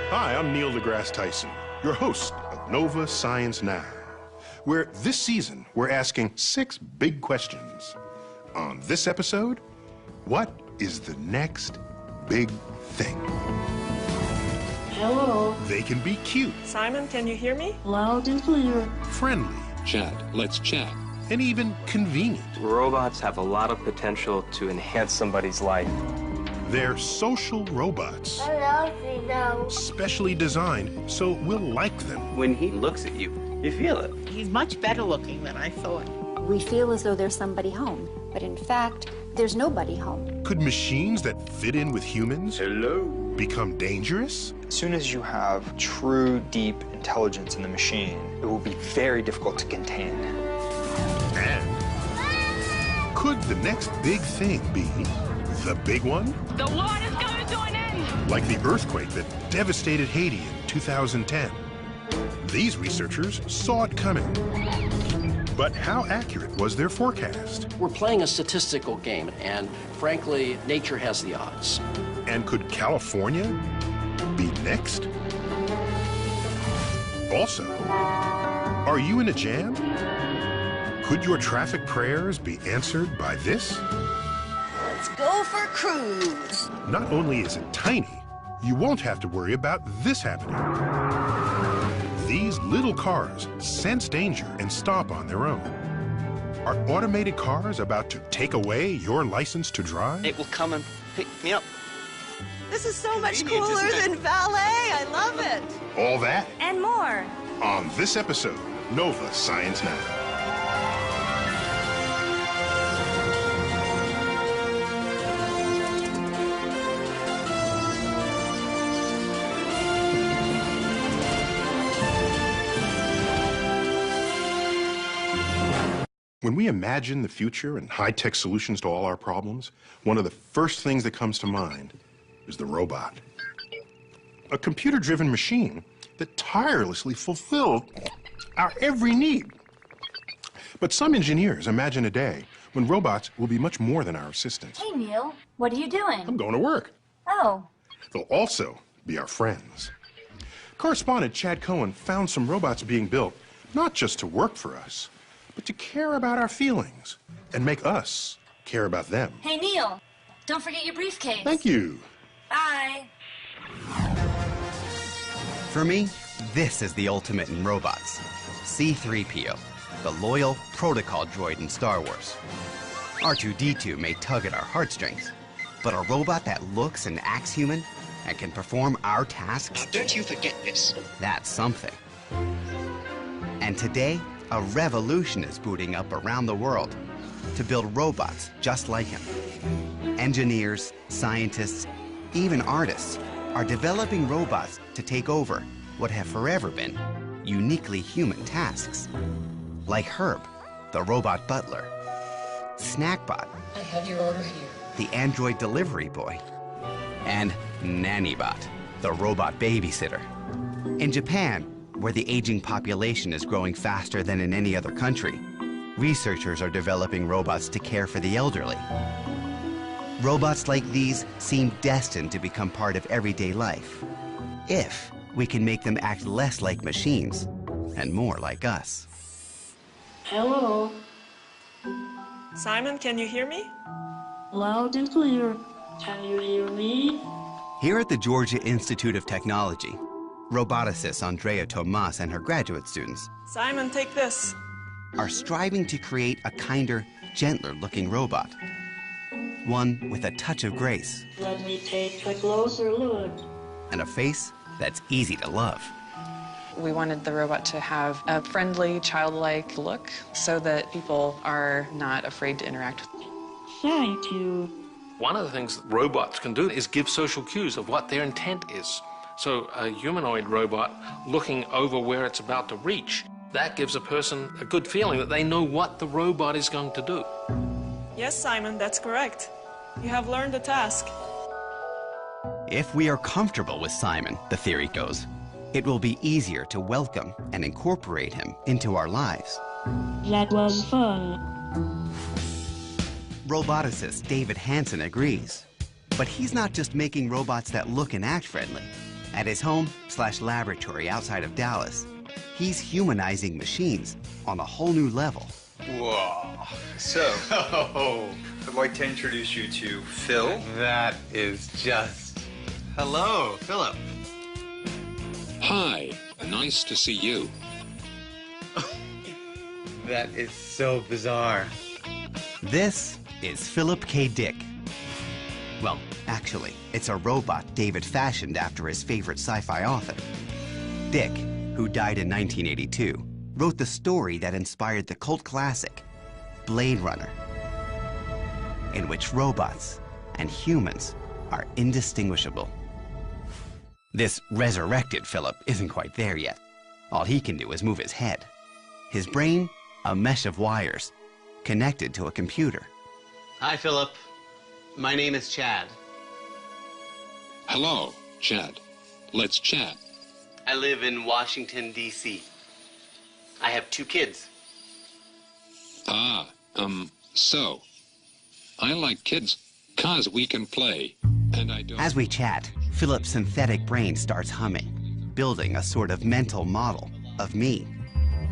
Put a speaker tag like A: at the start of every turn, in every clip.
A: Hi, I'm Neil deGrasse Tyson, your host of Nova Science Now, where this season we're asking 6 big questions. On this episode, what is the next big thing?
B: Hello.
A: They can be cute.
C: Simon, can you hear me?
B: Loud and clear.
A: Friendly.
D: Chad, let's chat.
A: And even convenient.
E: Robots have a lot of potential to enhance somebody's life.
A: They're social robots.
F: I love you now.
A: Specially designed so we'll like them.
E: When he looks at you, you feel it.
G: He's much better looking than I thought.
H: We feel as though there's somebody home, but in fact, there's nobody home.
A: Could machines that fit in with humans become dangerous?
I: As soon as you have true, deep intelligence in the machine, it will be very difficult to contain.
A: And could the next big thing be the big one?
J: The world is coming to an end!
A: Like the earthquake that devastated Haiti in 2010. These researchers saw it coming. But how accurate was their forecast?
K: We're playing a statistical game, and frankly, nature has the odds.
A: And could California be next? Also, are you in a jam? Could your traffic prayers be answered by this?
G: Let's go for a cruise.
A: Not only is it tiny, you won't have to worry about this happening. These little cars sense danger and stop on their own. Are automated cars about to take away your license to drive?
E: It will come and pick me up.
G: This is so much cooler than valet. I love it.
A: All that
F: And more.
A: on this episode, Nova Science Now. When we imagine the future and high-tech solutions to all our problems, one of the first things that comes to mind is the robot. A computer-driven machine that tirelessly fulfills our every need. But some engineers imagine a day when robots will be much more than our assistants.
F: Hey, Neil. What are you doing?
A: I'm going to work.
F: Oh.
A: They'll also be our friends. Correspondent Chad Cohen found some robots being built not just to work for us, but to care about our feelings and make us care about them.
F: Hey, Neil. Don't forget your briefcase.
A: Thank you.
F: Bye.
L: For me, this is the ultimate in robots. C-3PO, the loyal protocol droid in Star Wars. R2-D2 may tug at our heartstrings, but a robot that looks and acts human and can perform our tasks...
M: Now, don't you forget this.
L: That's something. And today, a revolution is booting up around the world to build robots just like him. Engineers, scientists, even artists are developing robots to take over what have forever been uniquely human tasks. Like Herb, the robot butler, Snackbot,
M: I have your order here.
L: the android delivery boy, and Nannybot, the robot babysitter. In Japan, where the aging population is growing faster than in any other country, researchers are developing robots to care for the elderly. Robots like these seem destined to become part of everyday life, if we can make them act less like machines and more like us.
B: Hello.
C: Simon, can you hear me?
B: Loud and clear. Can you hear me?
L: Here at the Georgia Institute of Technology, roboticist Andrea Tomas and her graduate students
C: Simon, take this.
L: are striving to create a kinder, gentler-looking robot. One with a touch of grace
B: Let me take a closer look.
L: and a face that's easy to love.
N: We wanted the robot to have a friendly, childlike look so that people are not afraid to interact with it.
B: Thank you.
D: One of the things that robots can do is give social cues of what their intent is. So a humanoid robot looking over where it's about to reach, that gives a person a good feeling that they know what the robot is going to do.
C: Yes, Simon, that's correct. You have learned the task.
L: If we are comfortable with Simon, the theory goes, it will be easier to welcome and incorporate him into our lives.
B: That was fun.
L: Roboticist David Hansen agrees. But he's not just making robots that look and act friendly. At his home/laboratory outside of Dallas, he's humanizing machines on a whole new level.
I: Whoa. So, I'd like to introduce you to Phil.
L: That is just... Hello, Philip.
O: Hi, nice to see you.
L: That is so bizarre. This is Philip K. Dick. Well, actually, it's a robot David fashioned after his favorite sci-fi author. Dick, who died in 1982, wrote the story that inspired the cult classic, Blade Runner, in which robots and humans are indistinguishable. This resurrected Philip isn't quite there yet. All he can do is move his head. His brain, a mesh of wires, connected to a computer.
P: Hi, Philip. My name is Chad.
O: Hello, Chad. Let's chat.
P: I live in Washington, D.C. I have 2 kids.
O: So. I like kids, 'cause we can play, and I don't...
L: As we chat, Philip's synthetic brain starts humming, building a sort of mental model of me.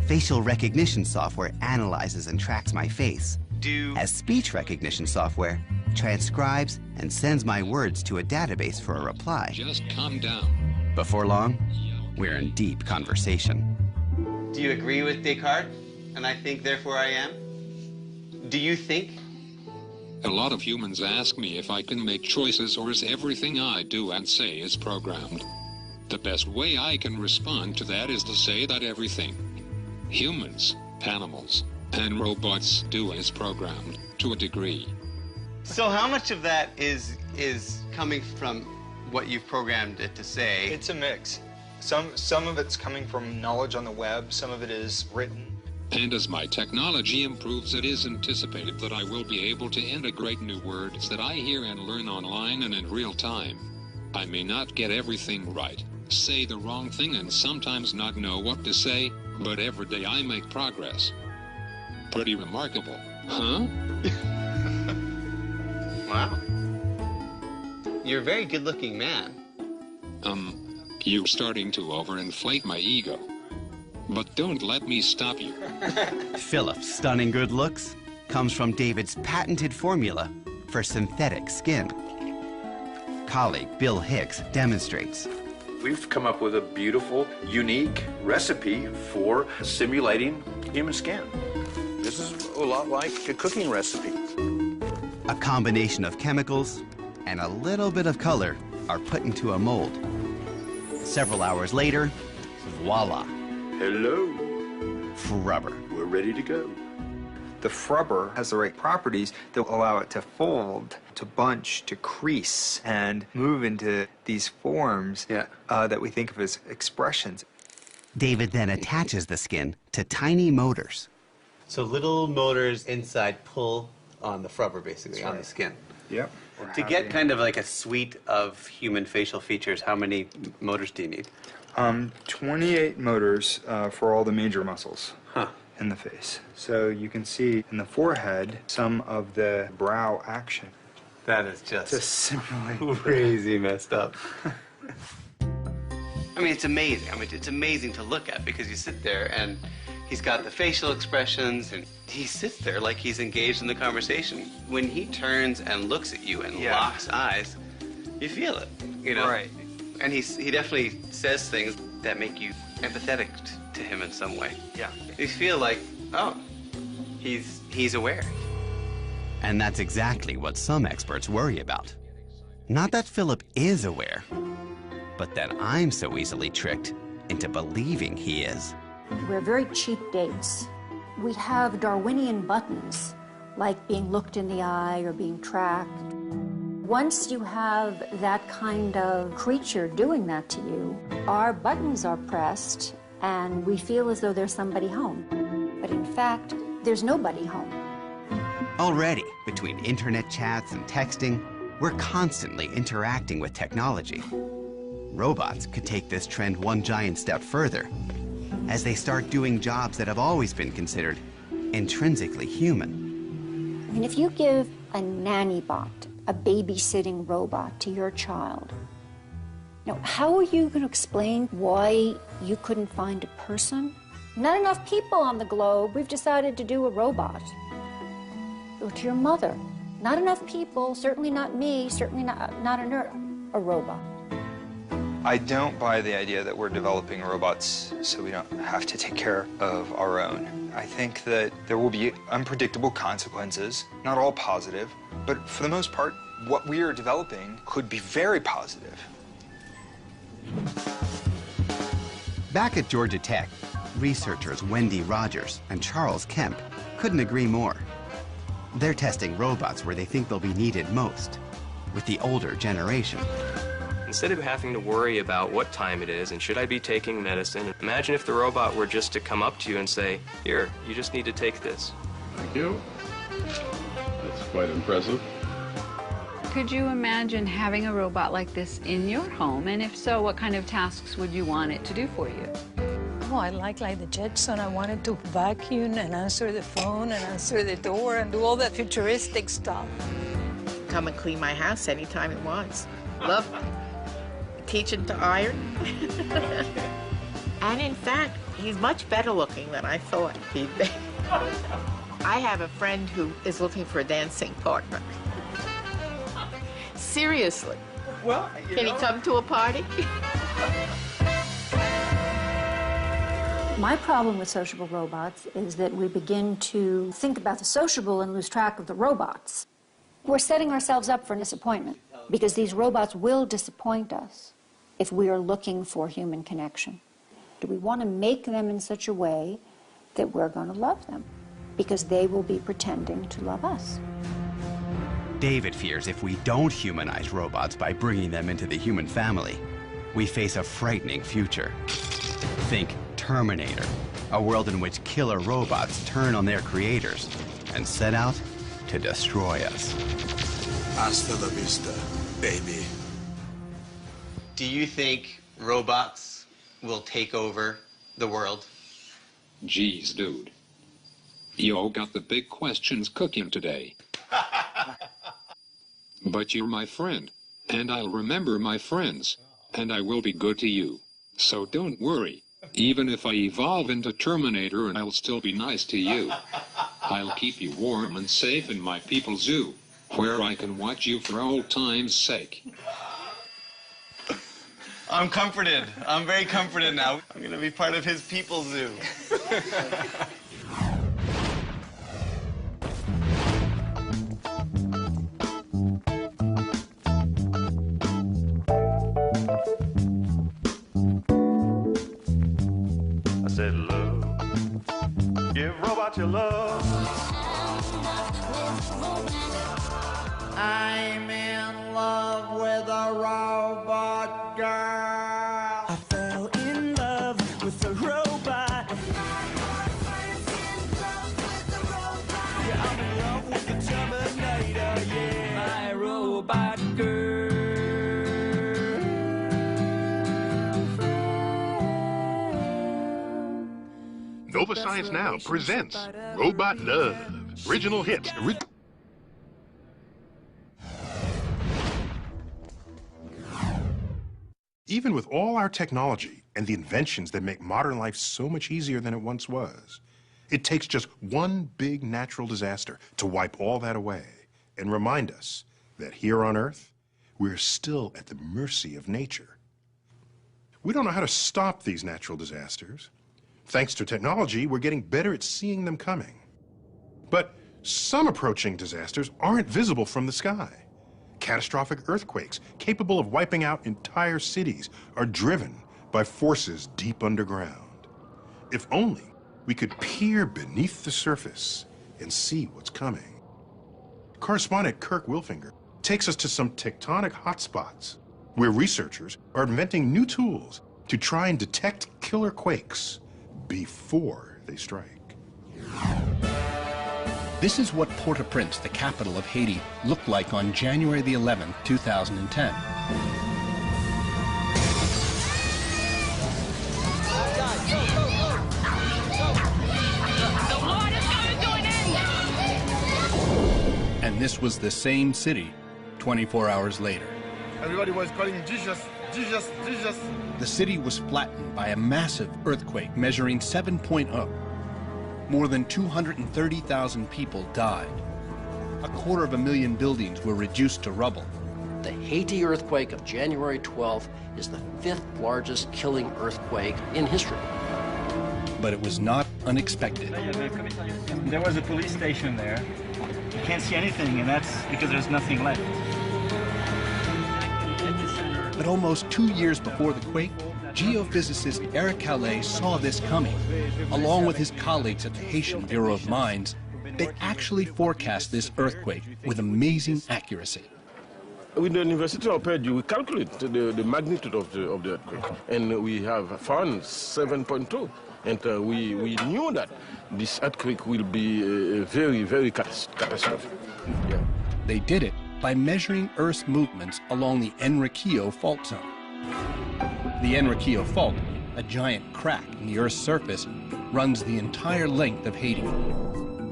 L: Facial recognition software analyzes and tracks my face, as speech recognition software transcribes and sends my words to a database for a reply.
O: Just calm down.
L: Before long, we're in deep conversation.
P: Do you agree with Descartes? And I think, therefore I am? Do you think?
O: A lot of humans ask me if I can make choices or is everything I do and say is programmed. The best way I can respond to that is to say that everything humans, animals, and robots do is programmed, to a degree.
P: So how much of that is coming from what you've programmed it to say?
I: It's a mix. Some of it's coming from knowledge on the web, some of it is written.
O: And as my technology improves, it is anticipated that I will be able to integrate new words that I hear and learn online and in real time. I may not get everything right, say the wrong thing, and sometimes not know what to say, but every day I make progress. Pretty remarkable, huh?
P: Wow. You're a very good-looking man.
O: You're starting to overinflate my ego. But don't let me stop you.
L: Philip's stunning good looks comes from David's patented formula for synthetic skin. Colleague Bill Hicks demonstrates.
Q: We've come up with a beautiful, unique recipe for simulating human skin. This is a lot like a cooking recipe.
L: A combination of chemicals and a little bit of color are put into a mold. Several hours later, voila.
Q: Hello.
L: Frubber.
Q: We're ready to go.
I: The frubber has the right properties that allow it to fold, to bunch, to crease, and move into these forms that we think of as expressions.
L: David then attaches the skin to tiny motors.
P: So little motors inside pull on the frubber, basically, on the skin.
I: Yep.
P: To get kind of like a suite of human facial features, how many motors do you need?
I: 28 motors for all the major muscles in the face. So you can see in the forehead some of the brow action.
P: That is just
I: simulate
P: crazy messed up. I mean, it's amazing. I mean, it's amazing to look at because you sit there and he's got the facial expressions and he sits there like he's engaged in the conversation. When he turns and looks at you and locks eyes, you feel it, you know?
I: Right.
P: And he definitely says things that make you empathetic to him in some way.
I: Yeah.
P: You feel like, oh, he's aware.
L: And that's exactly what some experts worry about. Not that Philip is aware, but that I'm so easily tricked into believing he is.
H: We're very cheap dates. We have Darwinian buttons, like being looked in the eye or being tracked. Once you have that kind of creature doing that to you, our buttons are pressed and we feel as though there's somebody home. But in fact, there's nobody home.
L: Already, between internet chats and texting, we're constantly interacting with technology. Robots could take this trend one giant step further, as they start doing jobs that have always been considered intrinsically human.
H: I mean, if you give a nanny bot, a babysitting robot to your child. Now, how are you going to explain why you couldn't find a person? Not enough people on the globe. We've decided to do a robot. Or to your mother. Not enough people, certainly not me, certainly not a robot.
I: I don't buy the idea that we're developing robots so we don't have to take care of our own. I think that there will be unpredictable consequences, not all positive, but for the most part, what we are developing could be very positive.
L: Back at Georgia Tech, researchers Wendy Rogers and Charles Kemp couldn't agree more. They're testing robots where they think they'll be needed most, with the older generation.
E: Instead of having to worry about what time it is and should I be taking medicine, imagine if the robot were just to come up to you and say, here, you just need to take this.
R: Thank you. That's quite impressive.
S: Could you imagine having a robot like this in your home? And if so, what kind of tasks would you want it to do for you?
T: Oh, I like the Jetson. I wanted to vacuum and answer the phone and answer the door and do all that futuristic stuff.
U: Come and clean my house anytime it wants. Love teaching to iron. And in fact, he's much better looking than I thought he'd be. I have a friend who is looking for a dancing partner. Seriously.
I: Well,
U: can he come to a party?
H: My problem with sociable robots is that we begin to think about the sociable and lose track of the robots. We're setting ourselves up for disappointment because these robots will disappoint us if we are looking for human connection. Do we want to make them in such a way that we're going to love them because they will be pretending to love us?
L: David fears if we don't humanize robots by bringing them into the human family, we face a frightening future. Think Terminator, a world in which killer robots turn on their creators and set out to destroy us.
V: Hasta la vista, baby.
P: Do you think robots will take over the world?
O: Geez, dude. You got the big questions cooking today. But you're my friend, and I'll remember my friends, and I will be good to you. So don't worry. Even if I evolve into Terminator, and I'll still be nice to you. I'll keep you warm and safe in my people's zoo, where I can watch you for old time's sake.
P: I'm comforted. I'm very comforted now. I'm gonna be part of his people's zoo.
W: I said love, give robots your love.
X: I'm in love with a robot girl. I fell in love with a robot. Yeah, I'm in love with the Terminator, yeah. My robot girl.
A: Nova Science Now presents Robot Love. Original hits. Even with all our technology and the inventions that make modern life so much easier than it once was, it takes just one big natural disaster to wipe all that away and remind us that here on Earth, we're still at the mercy of nature. We don't know how to stop these natural disasters. Thanks to technology, we're getting better at seeing them coming. But some approaching disasters aren't visible from the sky. Catastrophic earthquakes, capable of wiping out entire cities, are driven by forces deep underground. If only we could peer beneath the surface and see what's coming. Correspondent Kirk Wilfinger takes us to some tectonic hotspots where researchers are inventing new tools to try and detect killer quakes before they strike.
K: This is what Port-au-Prince, the capital of Haiti, looked like on January the 11th, 2010. And this was the same city 24 hours later.
F: Everybody was calling Jesus, Jesus, Jesus.
K: The city was flattened by a massive earthquake measuring 7.0. More than 230,000 people died. 250,000 buildings were reduced to rubble.
G: The Haiti earthquake of January 12th is the 5th largest killing earthquake in history.
K: But it was not unexpected.
J: There was a police station there. You can't see anything, and that's because there's nothing left.
K: But almost 2 years before the quake, geophysicist Eric Calais saw this coming. Along with his colleagues at the Haitian Bureau of Mines, they actually forecast this earthquake with amazing accuracy.
R: With the University of Purdue, we calculate the magnitude of the earthquake, and we have found 7.2. And we knew that this earthquake will be very, very catastrophic. Yeah.
K: They did it by measuring Earth's movements along the Enriquillo fault zone. The Enriquillo fault, a giant crack in the Earth's surface, runs the entire length of Haiti.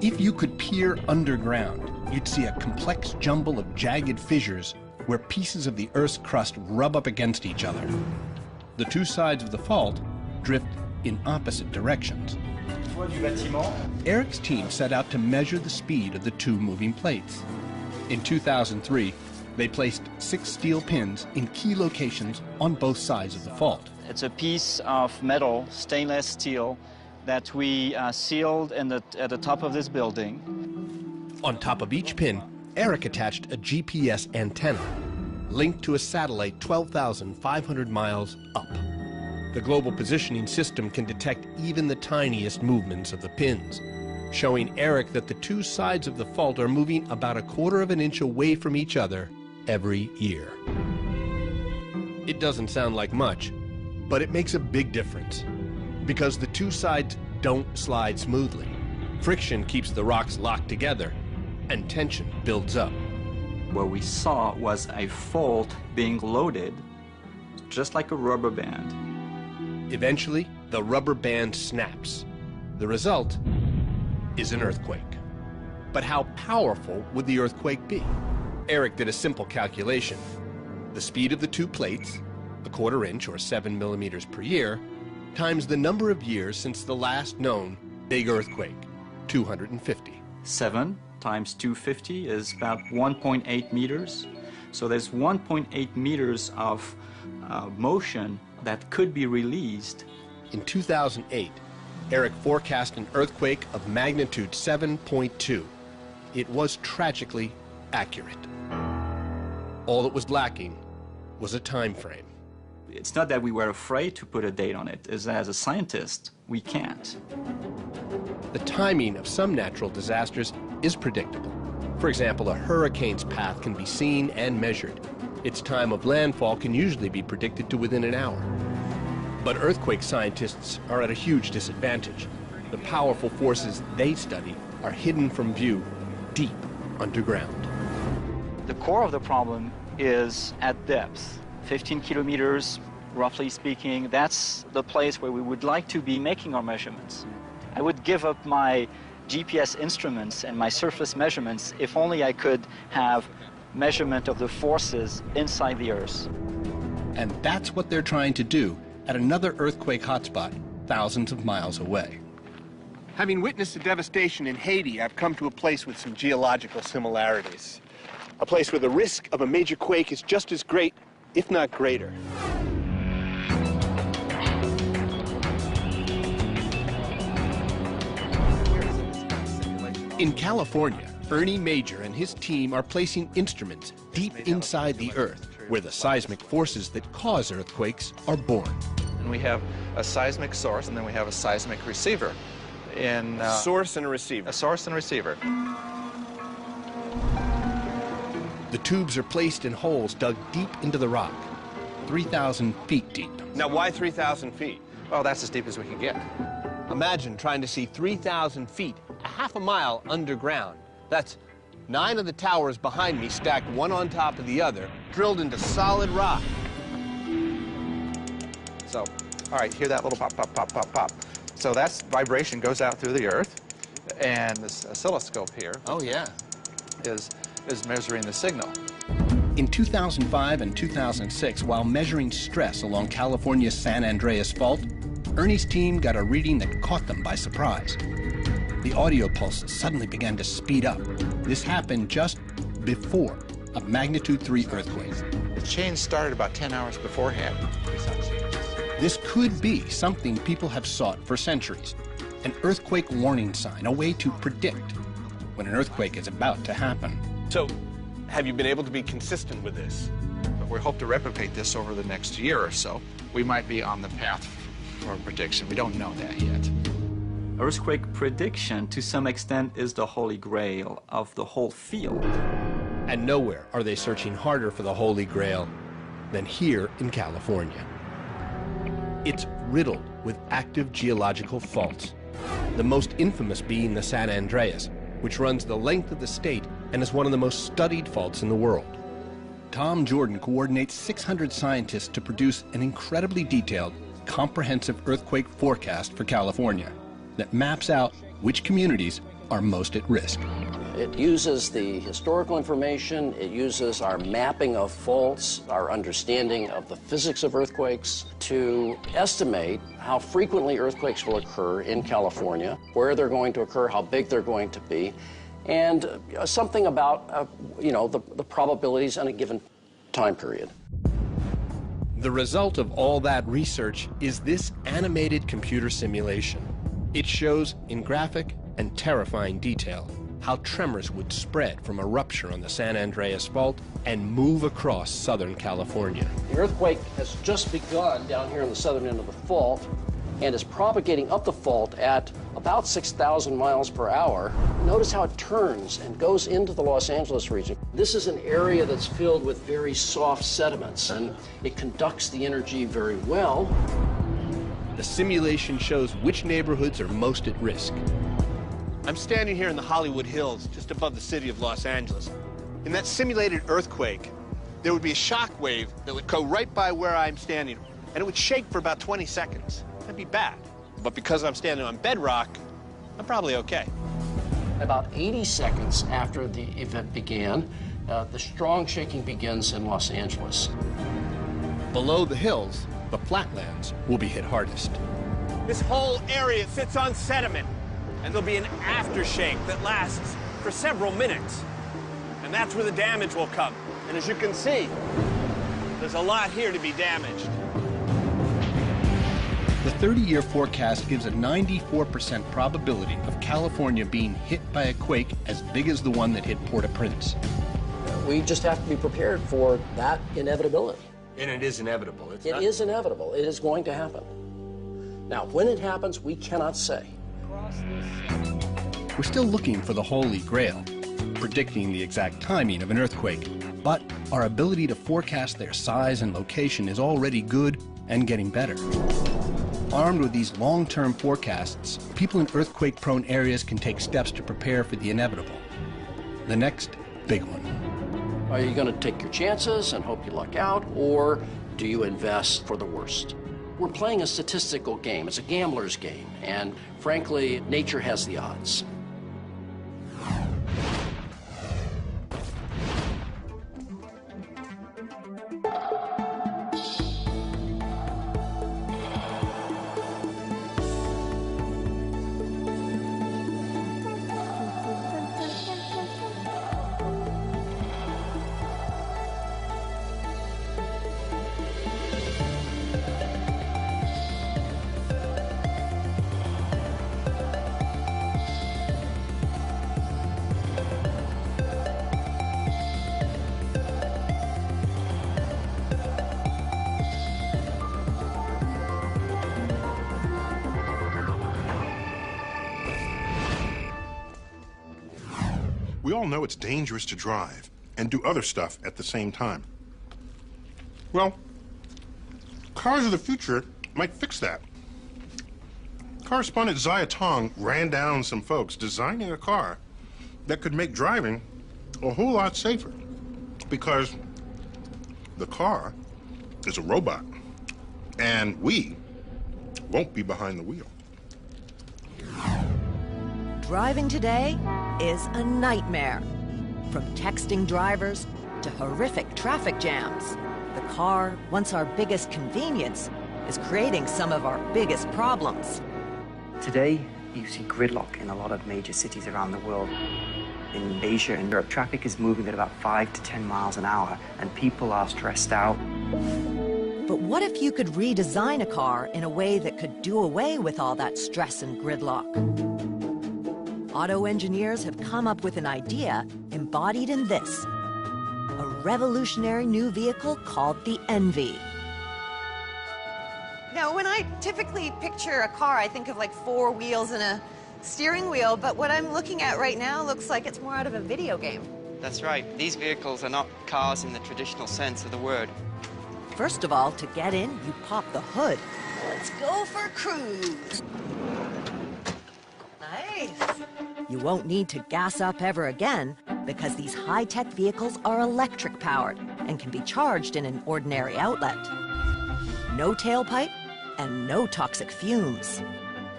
K: If you could peer underground, you'd see a complex jumble of jagged fissures where pieces of the Earth's crust rub up against each other. The two sides of the fault drift in opposite directions. Eric's team set out to measure the speed of the two moving plates. In 2003, they placed 6 steel pins in key locations on both sides of the fault.
M: It's a piece of metal, stainless steel, that we sealed at the top of this building.
K: On top of each pin, Eric attached a GPS antenna linked to a satellite 12,500 miles up. The global positioning system can detect even the tiniest movements of the pins, showing Eric that the two sides of the fault are moving about 1/4 of an inch away from each other every year. It doesn't sound like much, but it makes a big difference because the two sides don't slide smoothly. Friction keeps the rocks locked together and tension builds up.
M: What we saw was a fault being loaded just like a rubber band.
K: Eventually, the rubber band snaps. The result is an earthquake. But how powerful would the earthquake be? Eric did a simple calculation. The speed of the two plates, 1/4 inch or 7 millimeters per year, times the number of years since the last known big earthquake, 250.
M: 7 times 250 is about 1.8 meters. So there's 1.8 meters of motion that could be released.
K: In 2008, Eric forecast an earthquake of magnitude 7.2. It was tragically accurate. All that was lacking was a time frame.
M: It's not that we were afraid to put a date on it. As a scientist, we can't.
K: The timing of some natural disasters is predictable. For example, a hurricane's path can be seen and measured. Its time of landfall can usually be predicted to within an hour. But earthquake scientists are at a huge disadvantage. The powerful forces they study are hidden from view deep underground.
M: The core of the problem is at depth, 15 kilometers, roughly speaking. That's the place where we would like to be making our measurements. I would give up my GPS instruments and my surface measurements if only I could have measurement of the forces inside the Earth.
K: And that's what they're trying to do at another earthquake hotspot thousands of miles away. Having witnessed the devastation in Haiti, I've come to a place with some geological similarities. A place where the risk of a major quake is just as great, if not greater. In California, Ernie Major and his team are placing instruments deep inside the Earth, where the seismic forces that cause earthquakes are born.
Y: And we have a seismic source, and then we have a seismic receiver.
K: Source and a receiver.
Y: A source and a receiver.
K: The tubes are placed in holes dug deep into the rock, 3,000 feet deep. Now, why 3,000 feet?
Y: Well, that's as deep as we can get.
K: Imagine trying to see 3,000 feet, a half a mile underground. That's 9 of the towers behind me stacked one on top of the other, drilled into solid rock.
Y: So, all right, hear that little pop, pop, pop, pop, pop. So that's vibration goes out through the Earth, and this oscilloscope here.
K: Oh, yeah.
Y: Is is measuring the signal.
K: In 2005 and 2006, while measuring stress along California's San Andreas Fault, Ernie's team got a reading that caught them by surprise. The audio pulse suddenly began to speed up. This happened just before a magnitude 3 earthquake.
Y: The change started about 10 hours beforehand.
K: This could be something people have sought for centuries. An earthquake warning sign, a way to predict when an earthquake is about to happen. So, have you been able to be consistent with this?
Y: We hope to replicate this over the next year or so. We might be on the path for prediction. We don't know that yet.
M: Earthquake prediction, to some extent, is the holy grail of the whole field.
K: And nowhere are they searching harder for the Holy Grail than here in California. It's riddled with active geological faults, the most infamous being the San Andreas, which runs the length of the state and is one of the most studied faults in the world. Tom Jordan coordinates 600 scientists to produce an incredibly detailed, comprehensive earthquake forecast for California that maps out which communities are most at risk.
G: It uses the historical information, it uses our mapping of faults, our understanding of the physics of earthquakes to estimate how frequently earthquakes will occur in California, where they're going to occur, how big they're going to be, and something about, the probabilities in a given time period.
K: The result of all that research is this animated computer simulation. It shows in graphic and terrifying detail how tremors would spread from a rupture on the San Andreas Fault and move across Southern California.
G: The earthquake has just begun down here on the southern end of the fault and is propagating up the fault at about 6,000 miles per hour. Notice how it turns and goes into the Los Angeles region. This is an area that's filled with very soft sediments, and it conducts the energy very well.
K: The simulation shows which neighborhoods are most at risk.
B: I'm standing here in the Hollywood Hills, just above the city of Los Angeles. In that simulated earthquake, there would be a shock wave that would go right by where I'm standing, and it would shake for about 20 seconds. That'd be bad. But because I'm standing on bedrock, I'm probably okay.
G: About 80 seconds after the event began, the strong shaking begins in Los Angeles.
K: Below the hills, the flatlands will be hit hardest.
B: This whole area sits on sediment, and there'll be an aftershake that lasts for several minutes. And that's where the damage will come. And as you can see, there's a lot here to be damaged.
K: The 30-year forecast gives a 94% probability of California being hit by a quake as big as the one that hit Port-au-Prince.
G: We just have to be prepared for that inevitability.
B: And it is inevitable.
G: It is inevitable. It is going to happen. Now, when it happens, we cannot say.
K: We're still looking for the Holy Grail, predicting the exact timing of an earthquake, but our ability to forecast their size and location is already good and getting better. Armed with these long-term forecasts, people in earthquake-prone areas can take steps to prepare for the inevitable. The next big one.
G: Are you going to take your chances and hope you luck out, or do you invest for the worst? We're playing a statistical game. It's a gambler's game, and frankly, nature has the odds.
A: We all know it's dangerous to drive and do other stuff at the same time. Well, cars of the future might fix that. Correspondent Zaya Tong ran down some folks designing a car that could make driving a whole lot safer, because the car is a robot, and we won't be behind the wheel.
C: Driving today is a nightmare. From texting drivers to horrific traffic jams, the car, once our biggest convenience, is creating some of our biggest problems.
D: Today, you see gridlock in a lot of major cities around the world. In Asia and Europe, traffic is moving at about 5 to 10 miles an hour, and people are stressed out.
C: But what if you could redesign a car in a way that could do away with all that stress and gridlock? Auto engineers have come up with an idea embodied in this, a revolutionary new vehicle called the ENVI.
E: Now, when I typically picture a car, I think of like 4 wheels and a steering wheel, but what I'm looking at right now looks like it's more out of a video game.
D: That's right. These vehicles are not cars in the traditional sense of the word.
C: First of all, to get in, you pop the hood.
E: Let's go for a cruise. Nice.
C: You won't need to gas up ever again because these high-tech vehicles are electric-powered and can be charged in an ordinary outlet. No tailpipe and no toxic fumes.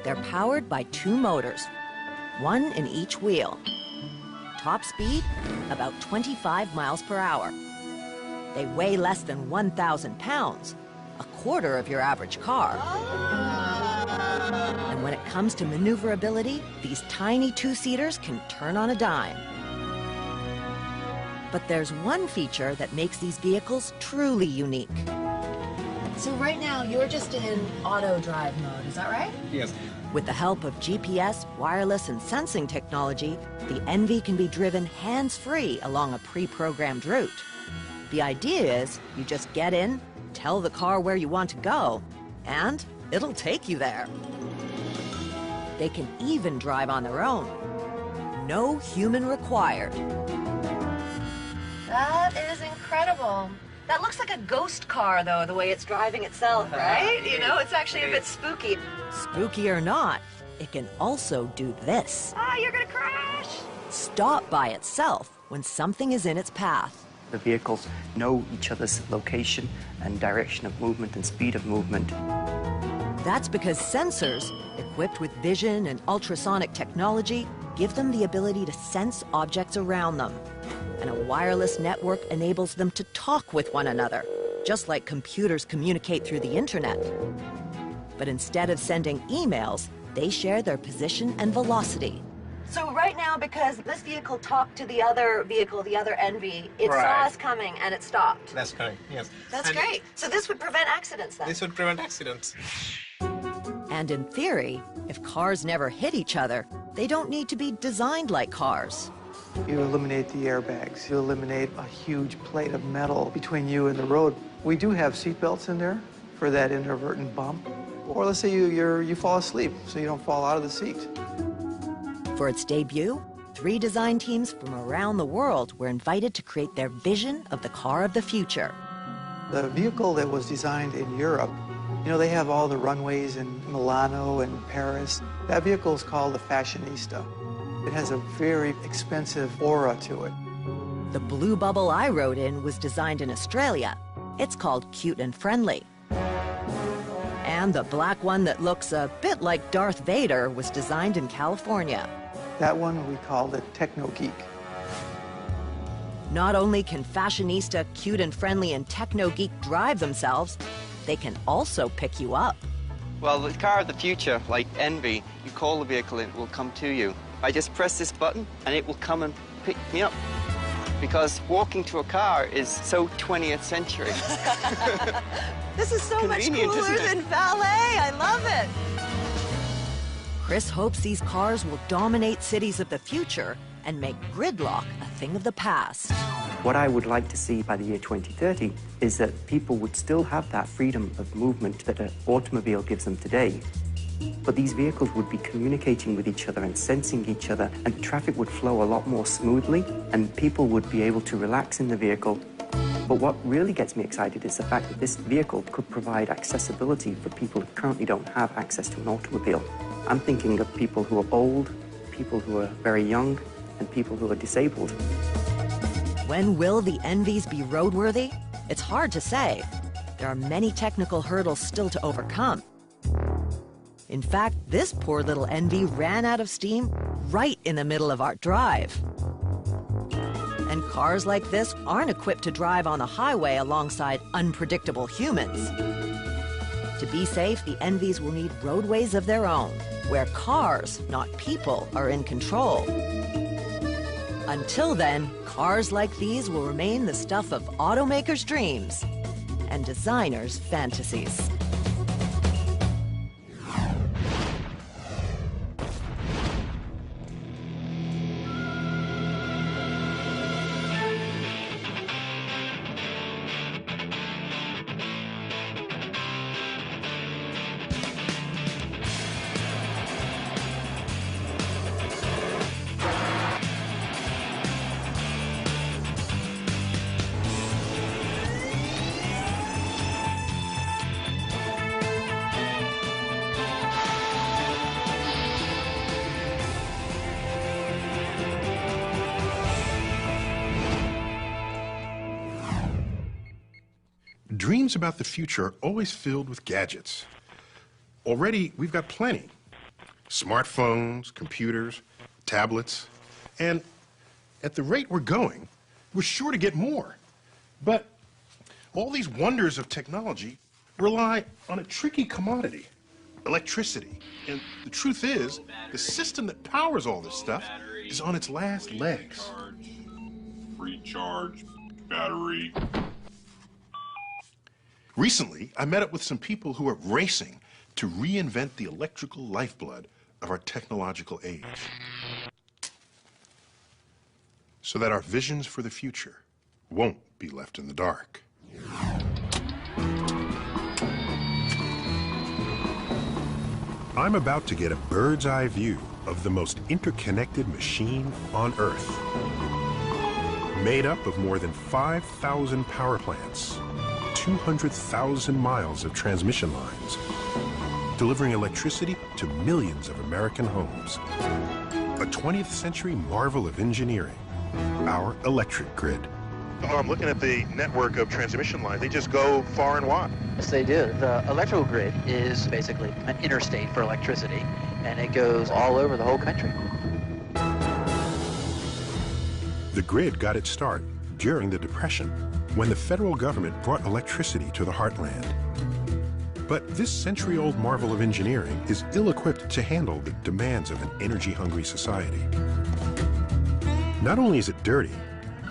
C: They're powered by 2 motors, 1 in each wheel. Top speed, about 25 miles per hour. They weigh less than 1,000 pounds, a quarter of your average car. And when it comes to maneuverability, these tiny 2-seaters can turn on a dime. But there's one feature that makes these vehicles truly unique.
E: So right now, you're just in auto drive mode, is that right?
C: Yes. With the help of GPS, wireless, and sensing technology, the ENVI can be driven hands-free along a pre-programmed route. The idea is you just get in, tell the car where you want to go, and it'll take you there. They can even drive on their own. No human required.
E: That is incredible. That looks like a ghost car, though, the way it's driving itself, right? You know, it's actually a bit spooky.
C: Spooky or not, it can also do this.
E: Ah, you're gonna crash!
C: Stop by itself when something is in its path.
D: The vehicles know each other's location and direction of movement and speed of movement.
C: That's because sensors, equipped with vision and ultrasonic technology, give them the ability to sense objects around them. And a wireless network enables them to talk with one another, just like computers communicate through the internet. But instead of sending emails, they share their position and velocity.
E: So right now, because this vehicle talked to the other vehicle, the other ENVI, it saw us coming and it stopped.
N: That's correct, yes.
E: That's great. So this would prevent accidents then?
N: This would prevent accidents.
C: And in theory, if cars never hit each other, they don't need to be designed like cars.
Q: You eliminate the airbags. You eliminate a huge plate of metal between you and the road. We do have seat belts in there for that inadvertent bump. Or let's say you fall asleep, so you don't fall out of the seat.
C: For its debut, 3 design teams from around the world were invited to create their vision of the car of the future.
Q: The vehicle that was designed in Europe, you know, they have all the runways in Milano and Paris. That vehicle is called the Fashionista. It has a very expensive aura to it.
C: The blue bubble I rode in was designed in Australia. It's called Cute and Friendly. And the black one that looks a bit like Darth Vader was designed in California.
Q: That one we call the Techno Geek.
C: Not only can Fashionista, Cute and Friendly, and Techno Geek drive themselves, they can also pick you up.
D: Well, the car of the future, like ENVI, you call the vehicle and it will come to you. I just press this button and it will come and pick me up. Because walking to a car is so 20th century.
E: This is so much
D: Convenient,
E: cooler
D: isn't it?
E: than ballet. I love it.
C: Chris hopes these cars will dominate cities of the future and make gridlock a thing of the past.
D: What I would like to see by the year 2030 is that people would still have that freedom of movement that an automobile gives them today. But these vehicles would be communicating with each other and sensing each other, and traffic would flow a lot more smoothly, and people would be able to relax in the vehicle. But what really gets me excited is the fact that this vehicle could provide accessibility for people who currently don't have access to an automobile. I'm thinking of people who are old, people who are very young, and people who are disabled.
C: When will the ENVIs be roadworthy? It's hard to say. There are many technical hurdles still to overcome. In fact, this poor little ENVI ran out of steam right in the middle of our drive. And cars like this aren't equipped to drive on the highway alongside unpredictable humans. To be safe, the ENVIs will need roadways of their own, where cars, not people, are in control. Until then, cars like these will remain the stuff of automakers' dreams and designers' fantasies.
A: Dreams about the future are always filled with gadgets. Already, we've got plenty. Smartphones, computers, tablets, and at the rate we're going, we're sure to get more. But all these wonders of technology rely on a tricky commodity, electricity. And the truth is, the system that powers all this stuff is on its last legs.
I: Recharge, battery.
A: Recently, I met up with some people who are racing to reinvent the electrical lifeblood of our technological age, so that our visions for the future won't be left in the dark. I'm about to get a bird's eye view of the most interconnected machine on Earth, made up of more than 5,000 power plants, 200,000 miles of transmission lines, delivering electricity to millions of American homes. A 20th century marvel of engineering, our electric grid. Oh, I'm looking at the network of transmission lines. They just go far and wide.
N: Yes, they do. The electrical grid is basically an interstate for electricity, and it goes all over the whole country.
A: The grid got its start during the Depression, when the federal government brought electricity to the heartland. But this century-old marvel of engineering is ill-equipped to handle the demands of an energy-hungry society. Not only is it dirty,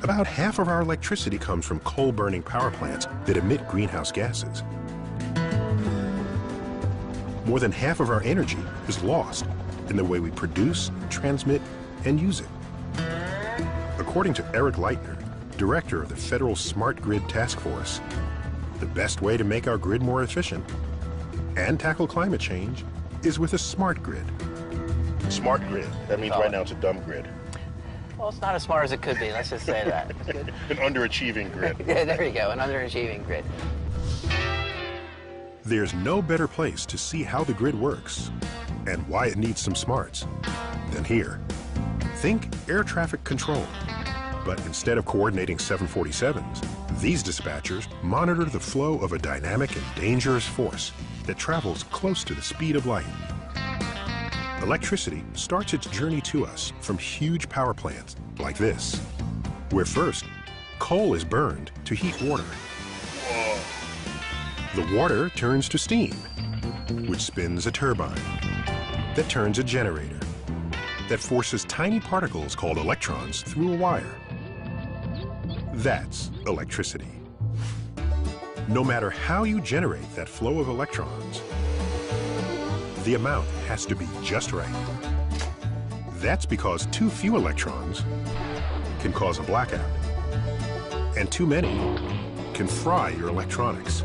A: about half of our electricity comes from coal-burning power plants that emit greenhouse gases. More than half of our energy is lost in the way we produce, transmit, and use it. According to Eric Leitner, director of the Federal Smart Grid Task Force, the best way to make our grid more efficient and tackle climate change is with a smart grid. Smart grid. That means right now it's a dumb grid.
N: Well, it's not as smart as it could be, let's just say that.
A: An underachieving grid.
N: Yeah, there you go, an underachieving grid.
A: There's no better place to see how the grid works and why it needs some smarts than here. Think air traffic control. But instead of coordinating 747s, these dispatchers monitor the flow of a dynamic and dangerous force that travels close to the speed of light. Electricity starts its journey to us from huge power plants like this, where first, coal is burned to heat water. The water turns to steam, which spins a turbine that turns a generator that forces tiny particles called electrons through a wire. That's electricity. No matter how you generate that flow of electrons, the amount has to be just right. That's because too few electrons can cause a blackout, and too many can fry your electronics.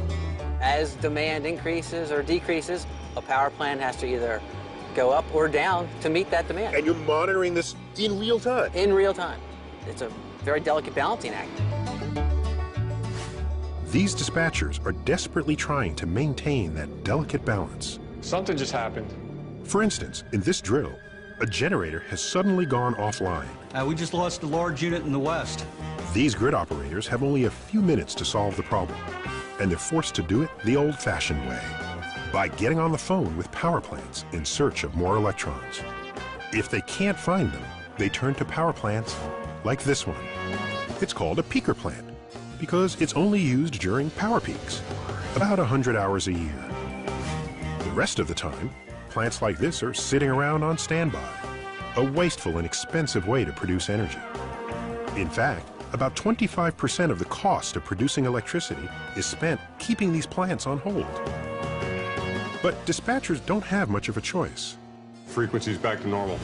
N: As demand increases or decreases, a power plant has to either go up or down to meet that demand.
A: And you're monitoring this in real time?
N: In real time. It's a very delicate balancing act.
A: These dispatchers are desperately trying to maintain that delicate balance.
S: Something just happened.
A: For instance, in this drill, a generator has suddenly gone offline.
T: We just lost a large unit in the west.
A: These grid operators have only a few minutes to solve the problem, and they're forced to do it the old-fashioned way, by getting on the phone with power plants in search of more electrons. If they can't find them, they turn to power plants like this one. It's called a peaker plant because it's only used during power peaks, about 100 hours a year. The rest of the time, plants like this are sitting around on standby, a wasteful and expensive way to produce energy. In fact, about 25% of the cost of producing electricity is spent keeping these plants on hold. But dispatchers don't have much of a choice.
H: Frequency's back to normal.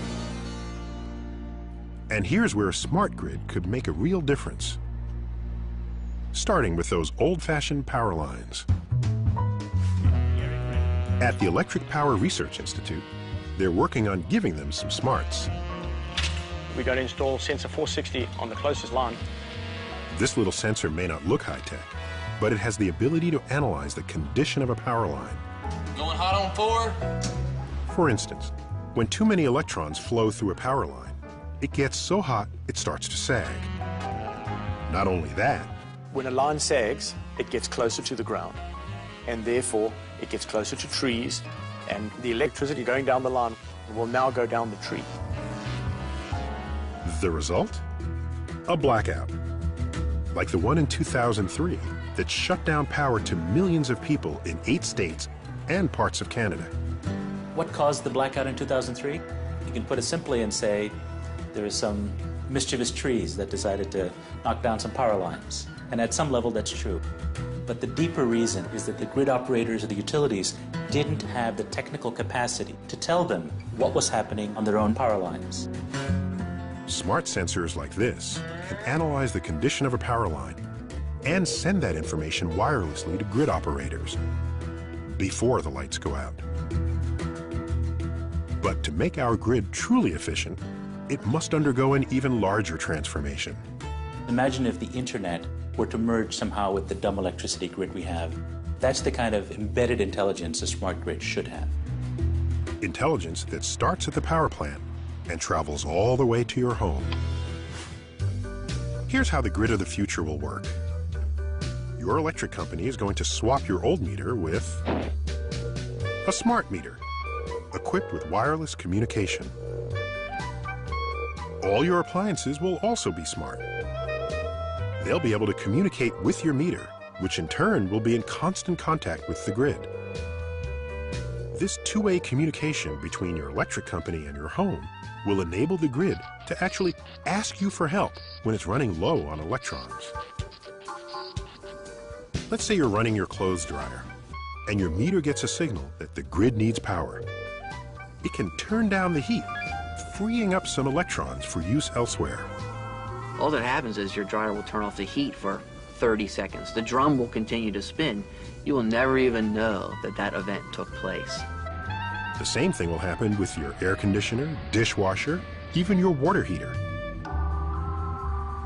A: And here's where a smart grid could make a real difference. Starting with those old-fashioned power lines. At the Electric Power Research Institute, they're working on giving them some smarts.
I: We're going to install sensor 460 on the closest line.
A: This little sensor may not look high-tech, but it has the ability to analyze the condition of a power line.
L: Going hot on 4?
A: For instance, when too many electrons flow through a power line, it gets so hot it starts to sag. Not only that,
I: When a line sags, it gets closer to the ground, and therefore it gets closer to trees, and the electricity going down the line will now go down the tree.
A: the result? A blackout. Like the one in 2003 that shut down power to millions of people in 8 states and parts of Canada.
S: What caused the blackout in 2003? You can put it simply and say there were some mischievous trees that decided to knock down some power lines. And at some level, that's true. But the deeper reason is that the grid operators or the utilities didn't have the technical capacity to tell them what was happening on their own power lines.
A: Smart sensors like this can analyze the condition of a power line and send that information wirelessly to grid operators before the lights go out. But to make our grid truly efficient, it must undergo an even larger transformation.
S: Imagine if the internet were to merge somehow with the dumb electricity grid we have. That's the kind of embedded intelligence a smart grid should have.
A: Intelligence that starts at the power plant and travels all the way to your home. Here's how the grid of the future will work. Your electric company is going to swap your old meter with a smart meter, equipped with wireless communication. All your appliances will also be smart. They'll be able to communicate with your meter, which in turn will be in constant contact with the grid. This two-way communication between your electric company and your home will enable the grid to actually ask you for help when it's running low on electrons. Let's say you're running your clothes dryer and your meter gets a signal that the grid needs power. It can turn down the heat, freeing up some electrons for use elsewhere.
N: All that happens is your dryer will turn off the heat for 30 seconds. The drum will continue to spin. You will never even know that that event took place.
A: The same thing will happen with your air conditioner, dishwasher, even your water heater.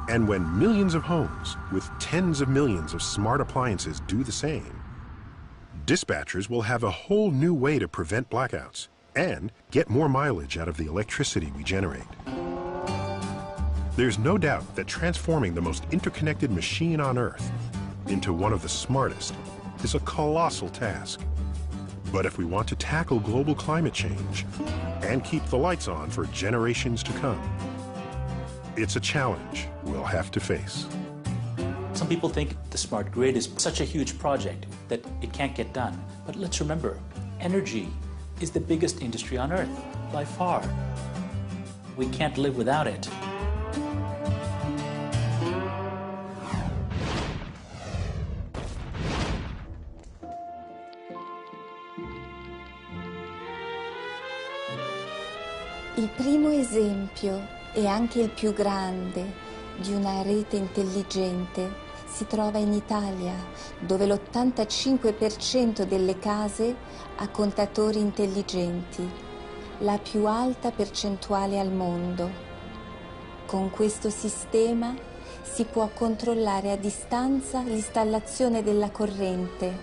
A: And when millions of homes with tens of millions of smart appliances do the same, dispatchers will have a whole new way to prevent blackouts and get more mileage out of the electricity we generate. There's no doubt that transforming the most interconnected machine on Earth into one of the smartest is a colossal task. But if we want to tackle global climate change and keep the lights on for generations to come, it's a challenge we'll have to face.
S: Some people think the smart grid is such a huge project that it can't get done. But let's remember, energy is the biggest industry on Earth, by far. We can't live without it.
U: Il primo esempio, e anche il più grande, di una rete intelligente si trova in Italia, dove l'85% delle case ha contatori intelligenti, la più alta percentuale al mondo. Con questo sistema si può controllare a distanza l'installazione della corrente,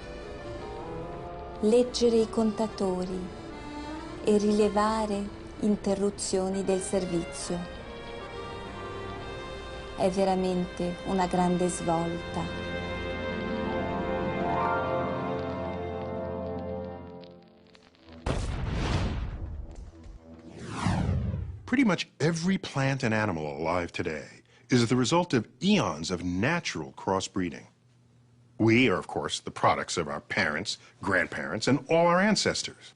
U: leggere i contatori e rilevare interruzioni del servizio. È veramente una grande svolta.
A: Pretty much every plant and animal alive today is the result of eons of natural crossbreeding. We are, of course, the products of our parents, grandparents, and all our ancestors.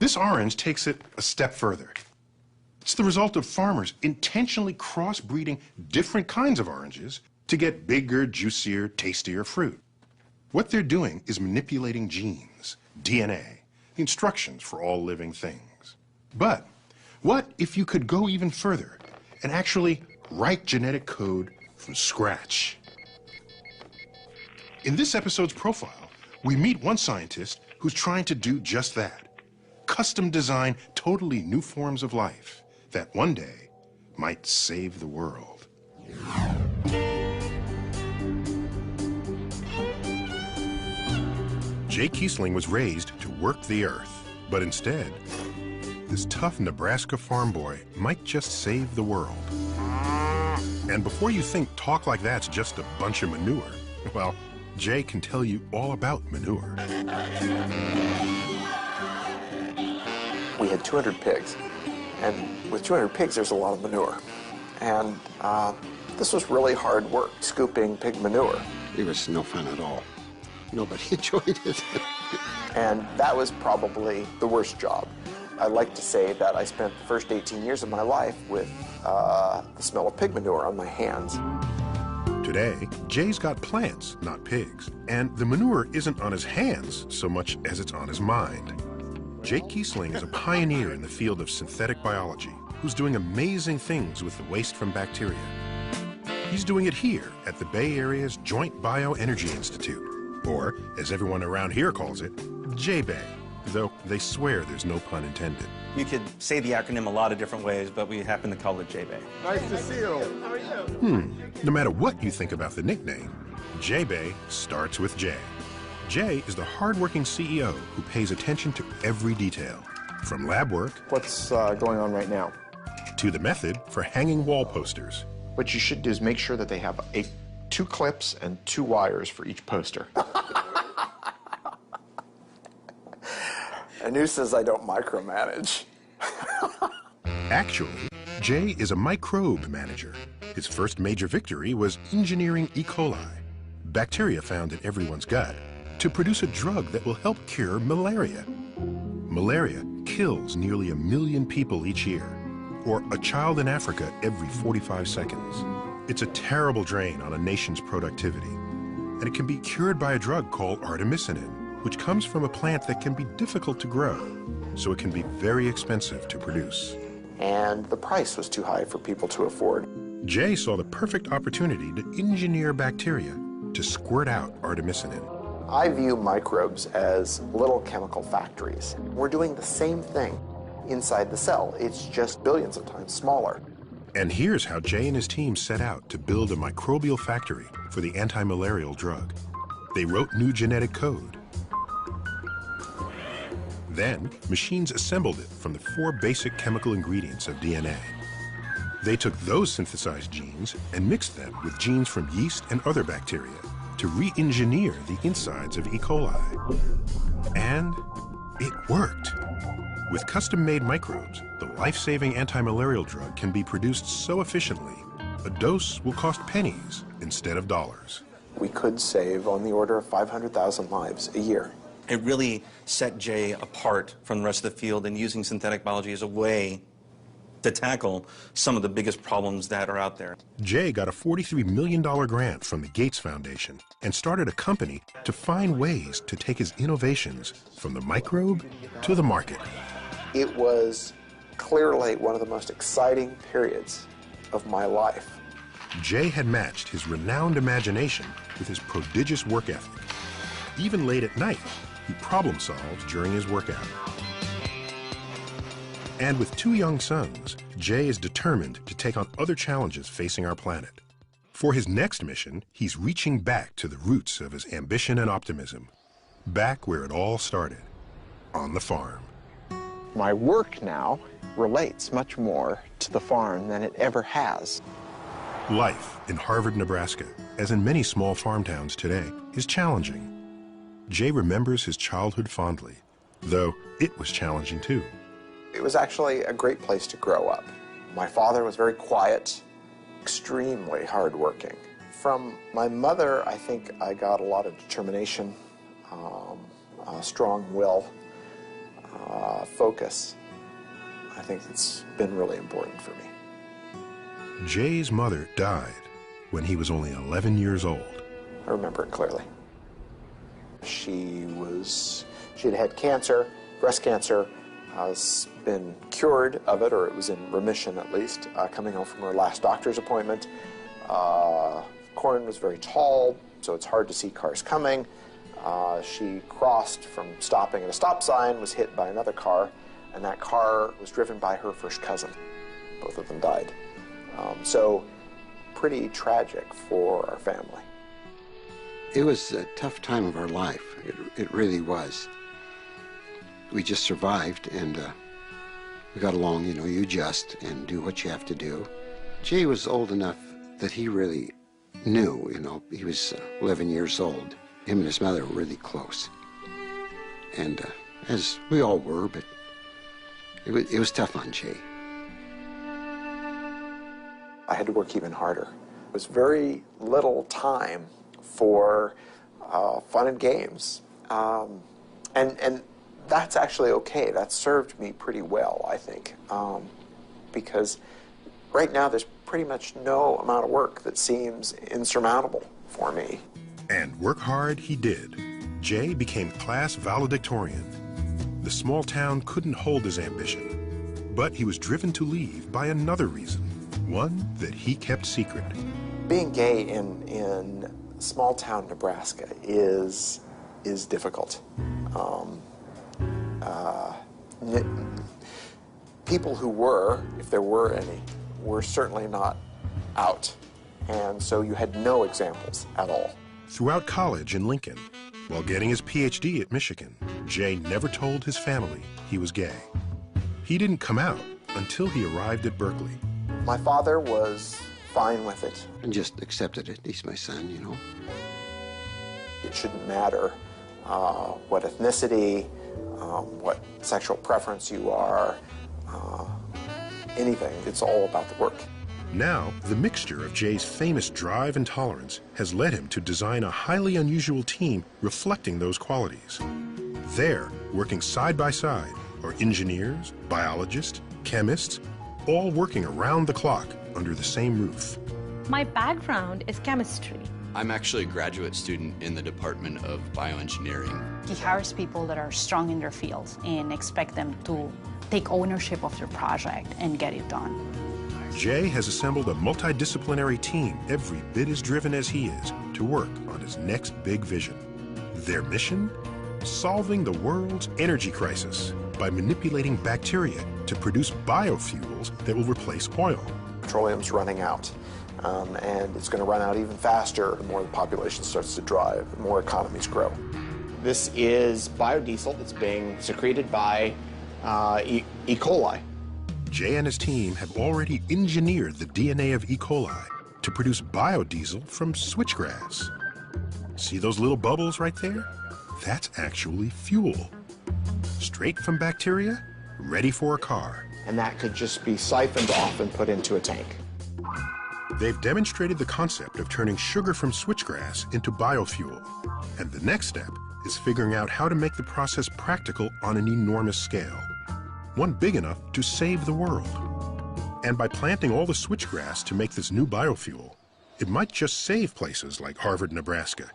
A: This orange takes it a step further. It's the result of farmers intentionally crossbreeding different kinds of oranges to get bigger, juicier, tastier fruit. What they're doing is manipulating genes, DNA, the instructions for all living things. But what if you could go even further and actually write genetic code from scratch? In this episode's profile, we meet one scientist who's trying to do just that. Custom design totally new forms of life that one day might save the world. Jay Kiesling was raised to work the earth, but instead, this tough Nebraska farm boy might just save the world. And before you think talk like that's just a bunch of manure, well, Jay can tell you all about manure.
O: We had 200 pigs, and with 200 pigs, there's a lot of manure. And this was really hard work, scooping pig manure.
P: It was no fun at all. Nobody enjoyed it.
O: And that was probably the worst job. I like to say that I spent the first 18 years of my life with the smell of pig manure on my hands.
A: Today, Jay's got plants, not pigs, and the manure isn't on his hands so much as it's on his mind. Jay Kiesling is a pioneer in the field of synthetic biology who's doing amazing things with the waste from bacteria. He's doing it here at the Bay Area's Joint Bioenergy Institute, or as everyone around here calls it, J-Bay, though they swear there's no pun intended.
V: You could say the acronym a lot of different ways, but we happen to call it J-Bay.
F: Nice to see you. How are you?
A: No matter what you think about the nickname, J-Bay starts with J. Jay is the hardworking CEO who pays attention to every detail, from lab work.
W: What's going on right now?
A: To the method for hanging wall posters.
W: What you should do is make sure that they have 2 clips and 2 wires for each poster.
O: And who says I don't micromanage?
A: Actually, Jay is a microbe manager. His first major victory was engineering E. coli, bacteria found in everyone's gut, to produce a drug that will help cure malaria. Malaria kills nearly 1 million people each year, or a child in Africa every 45 seconds. It's a terrible drain on a nation's productivity, and it can be cured by a drug called artemisinin, which comes from a plant that can be difficult to grow, so it can be very expensive to produce.
O: And the price was too high for people to afford.
A: Jay saw the perfect opportunity to engineer bacteria to squirt out artemisinin.
O: I view microbes as little chemical factories. We're doing the same thing inside the cell. It's just billions of times smaller.
A: And here's how Jay and his team set out to build a microbial factory for the anti-malarial drug. They wrote new genetic code. Then, machines assembled it from the 4 basic chemical ingredients of DNA. They took those synthesized genes and mixed them with genes from yeast and other bacteria to re-engineer the insides of E. coli. And it worked. With custom-made microbes, the life-saving anti-malarial drug can be produced so efficiently, a dose will cost pennies instead of dollars.
O: We could save on the order of 500,000 lives a year.
V: It really set Jay apart from the rest of the field in using synthetic biology as a way to tackle some of the biggest problems that are out there.
A: Jay got a $43 million grant from the Gates Foundation and started a company to find ways to take his innovations from the microbe to the market.
O: It was clearly one of the most exciting periods of my life.
A: Jay had matched his renowned imagination with his prodigious work ethic. Even late at night, he problem-solved during his workout. And with 2 young sons, Jay is determined to take on other challenges facing our planet. For his next mission, he's reaching back to the roots of his ambition and optimism, back where it all started, on the farm.
W: My work now relates much more to the farm than it ever has.
A: Life in Harvard, Nebraska, as in many small farm towns today, is challenging. Jay remembers his childhood fondly, though it was challenging too.
O: It was actually a great place to grow up. My father was very quiet,
W: extremely hardworking. From my mother, I think I got a lot of determination, a strong will, focus. I think it's been really important for me.
A: Jay's mother died when he was only 11 years old.
W: I remember it clearly. She had had cancer, breast cancer, has been cured of it, or it was in remission at least, coming home from her last doctor's appointment. Corin was very tall, so it's hard to see cars coming. She crossed from stopping at a stop sign, was hit by another car, and that car was driven by her first cousin. Both of them died. So pretty tragic for our family.
P: It was a tough time of our life. It really was. We just survived, and we got along. You know, you adjust and do what you have to do. Jay was old enough that he really knew, you know, he was 11 years old. Him and his mother were really close. And as we all were, but it was tough on Jay.
W: I had to work even harder. It was very little time for fun and games. And that's actually okay. That served me pretty well, I think, because right now there's pretty much no amount of work that seems insurmountable for me.
A: And work hard he did. Jay became class valedictorian. The small town couldn't hold his ambition, but he was driven to leave by another reason, one that he kept secret.
W: Being gay in small town Nebraska is difficult. People who were, if there were any, were certainly not out. And so you had no examples at all.
A: Throughout college in Lincoln, while getting his PhD at Michigan, Jay never told his family he was gay. He didn't come out until he arrived at Berkeley.
W: My father was fine with it.
P: And just accepted it. He's my son, you know.
W: It shouldn't matter what ethnicity, what sexual preference you are, anything. It's all about the work.
A: Now, the mixture of Jay's famous drive and tolerance has led him to design a highly unusual team reflecting those qualities. There, working side by side, are engineers, biologists, chemists, all working around the clock under the same roof.
J: My background is chemistry.
M: I'm actually a graduate student in the Department of Bioengineering.
R: He hires people that are strong in their fields and expect them to take ownership of their project and get it done.
A: Jay has assembled a multidisciplinary team every bit as driven as he is to work on his next big vision. Their mission? Solving the world's energy crisis by manipulating bacteria to produce biofuels that will replace oil.
W: Petroleum's running out, and it's going to run out even faster the more the population starts to drive, the more economies grow.
X: This is biodiesel that's being secreted by E. coli.
A: Jay and his team have already engineered the DNA of E. coli to produce biodiesel from switchgrass. See those little bubbles right there? That's actually fuel. Straight from bacteria, ready for a car.
X: And that could just be siphoned off and put into a tank.
A: They've demonstrated the concept of turning sugar from switchgrass into biofuel. And the next step is figuring out how to make the process practical on an enormous scale. One big enough to save the world. And by planting all the switchgrass to make this new biofuel, it might just save places like Harvard, Nebraska,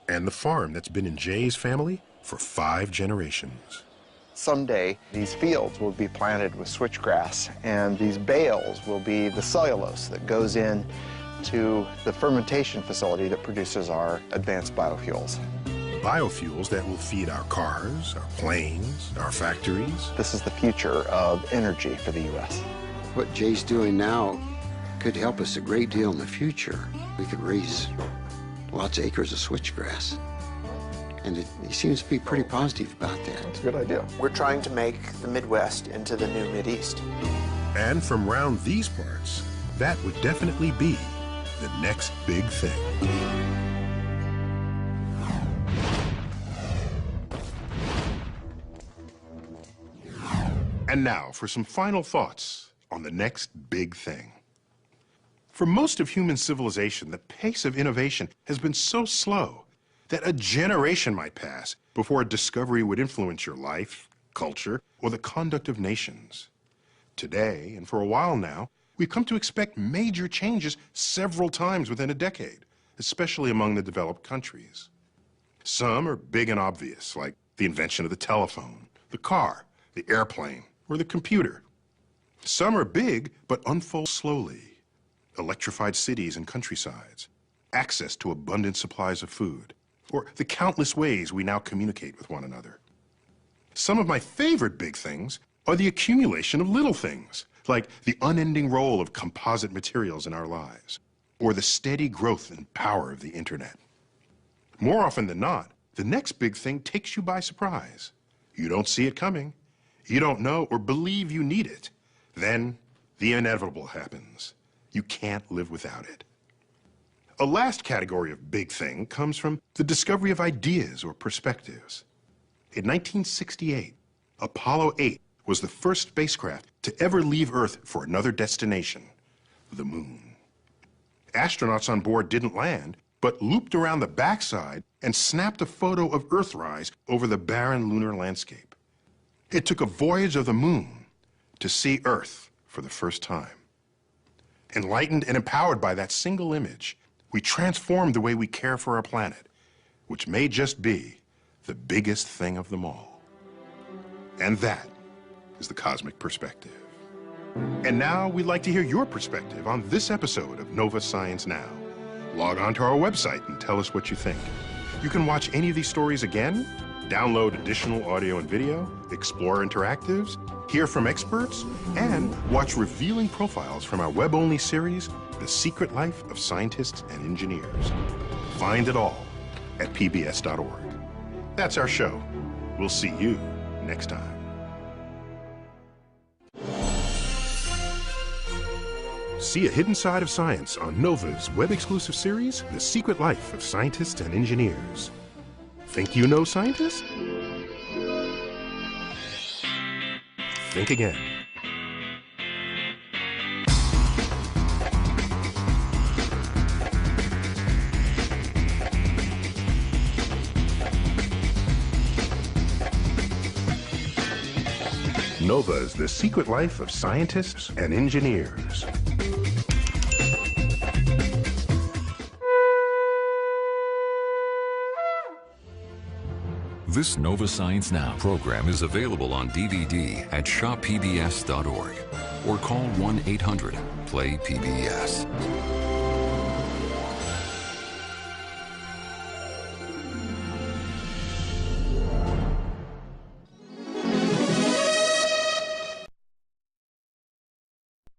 A: and the farm that's been in Jay's family for 5 generations.
W: Someday, these fields will be planted with switchgrass, and these bales will be the cellulose that goes in to the fermentation facility that produces our advanced biofuels.
A: Biofuels that will feed our cars, our planes, our factories.
W: This is the future of energy for the U.S.
P: What Jay's doing now could help us a great deal in the future. We could raise lots of acres of switchgrass. And he seems to be pretty positive about that.
W: That's a good idea. We're trying to make the Midwest into the new Mideast.
A: And from round these parts, that would definitely be the next big thing. And now for some final thoughts on the next big thing. For most of human civilization, the pace of innovation has been so slow that a generation might pass before a discovery would influence your life, culture, or the conduct of nations. Today, and for a while now, we've come to expect major changes several times within a decade, especially among the developed countries. Some are big and obvious, like the invention of the telephone, the car, the airplane, or the computer. Some are big but unfold slowly. Electrified cities and countrysides, access to abundant supplies of food, or the countless ways we now communicate with one another. Some of my favorite big things are the accumulation of little things, like the unending role of composite materials in our lives, or the steady growth and power of the internet. More often than not, the next big thing takes you by surprise. You don't see it coming, you don't know or believe you need it. Then the inevitable happens. You can't live without it. A last category of big thing comes from the discovery of ideas or perspectives. In 1968, Apollo 8 was the first spacecraft to ever leave Earth for another destination, the moon. Astronauts on board didn't land, but looped around the backside and snapped a photo of Earthrise over the barren lunar landscape. It took a voyage of the moon to see Earth for the first time. Enlightened and empowered by that single image, we transformed the way we care for our planet, which may just be the biggest thing of them all. And that is the Cosmic Perspective. And now we'd like to hear your perspective on this episode of Nova Science Now. Log on to our website and tell us what you think. You can watch any of these stories again, download additional audio and video, explore interactives, hear from experts, and watch revealing profiles from our web-only series, The Secret Life of Scientists and Engineers. Find it all at pbs.org. That's our show. We'll see you next time. See a hidden side of science on NOVA's web-exclusive series, The Secret Life of Scientists and Engineers. Think you know scientists? Think again. NOVA's The Secret Life of Scientists and Engineers.
B: This Nova Science Now program is available on DVD at shoppbs.org or call 1-800-PLAY-PBS.